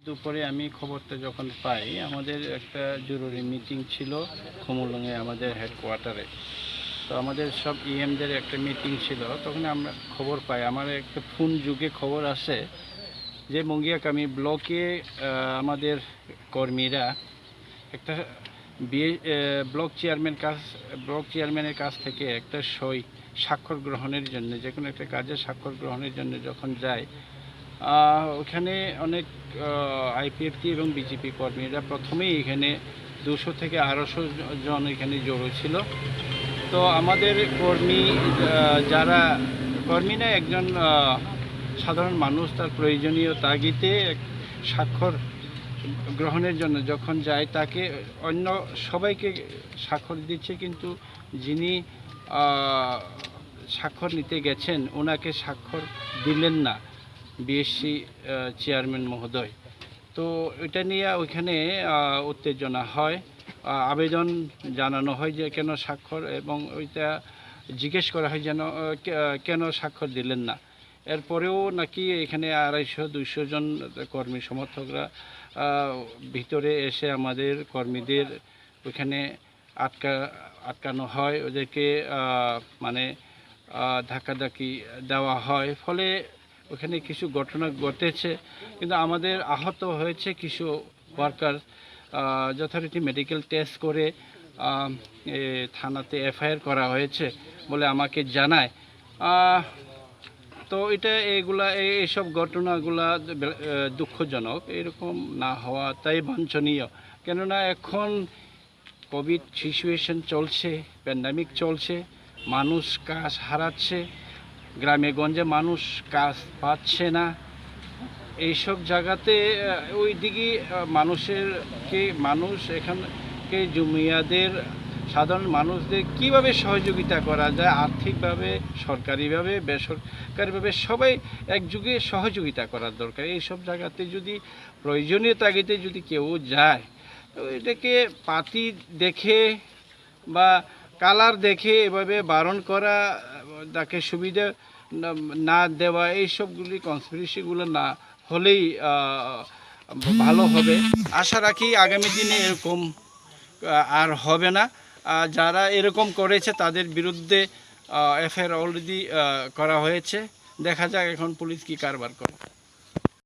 দুপুরে আমি খবরটা যখন পাই, আমাদের একটা জরুরি মিটিং ছিল খুমুলুঙে আমাদের হেডকোয়ার্টারে। তো আমাদের সব ইএমদের একটা মিটিং ছিল, তখন আমরা খবর পাই, আমার একটা ফোন যুগে খবর আসে যে মঙ্গিয়াকামি ব্লকে আমাদের কর্মীরা একটা ব্লক চেয়ারম্যানের কাছ থেকে একটা স্বাক্ষর গ্রহণের জন্য, যে কোনো একটা কাজে স্বাক্ষর গ্রহণের জন্য যখন যায়, ওখানে অনেক আইপিএফটি এবং বিজেপি কর্মীরা প্রথমেই এখানে 200 থেকে 250 জন এখানে জড়ো ছিল। তো আমাদের যারা কর্মী না, একজন সাধারণ মানুষ তার প্রয়োজনীয় তাগিদে স্বাক্ষর গ্রহণের জন্য যখন যায়, তাকে অন্য সবাইকে স্বাক্ষর দিচ্ছে, কিন্তু যিনি স্বাক্ষর নিতে গেছেন ওনাকে স্বাক্ষর দিলেন না বিএসসি চেয়ারম্যান মহোদয়। তো এটা নিয়ে ওইখানে উত্তেজনা হয়, আবেদন জানানো হয় যে কেন স্বাক্ষর, এবং ওইটা জিজ্ঞেস করা হয় যেন কেন স্বাক্ষর দিলেন না। এরপরেও নাকি এখানে 250-200 জন কর্মী সমর্থকরা ভিতরে এসে আমাদের কর্মীদের ওইখানে আটকানো হয়, ওদেরকে মানে ধাক্কাধাক্কি দেওয়া হয়, ফলে ওখানে কিছু ঘটনা ঘটেছে। কিন্তু আমাদের আহত হয়েছে কিছু ওয়ার্কার, যথারীতি মেডিকেল টেস্ট করে থানাতে এফআইআর করা হয়েছে বলে আমাকে জানায়। তো এইসব ঘটনাগুলা দুঃখজনক, এরকম না হওয়া তাই বাঞ্ছনীয়। কেননা এখন কোভিড সিচুয়েশন চলছে, প্যান্ডামিক চলছে, মানুষ কাজ হারাচ্ছে, গ্রামে গঞ্জে মানুষ কাজ পাচ্ছে না। এইসব জায়গাতে ওই দিকে মানুষ এখানকে জমিয়াদের সাধারণ মানুষদের কিভাবে সহযোগিতা করা যায়, আর্থিকভাবে, সরকারিভাবে, বেসরকারিভাবে সবাই একযোগে সহযোগিতা করার দরকার। এইসব জায়গাতে যদি প্রয়োজনীয় তাগিদে যদি কেউ যায়, তো এটাকে পার্টি দেখে বা কালার দেখে এভাবে বারণ করা, তাকে সুবিধা না দেওয়া, এইসবগুলি কনস্পিরেসিগুলো না হলেই ভালো হবে। আশা রাখি আগামী দিনে এরকম আর হবে না। যারা এরকম করেছে তাদের বিরুদ্ধে এফআইআর অলরেডি করা হয়েছে। দেখা যাক এখন পুলিশ কি কারবার করে।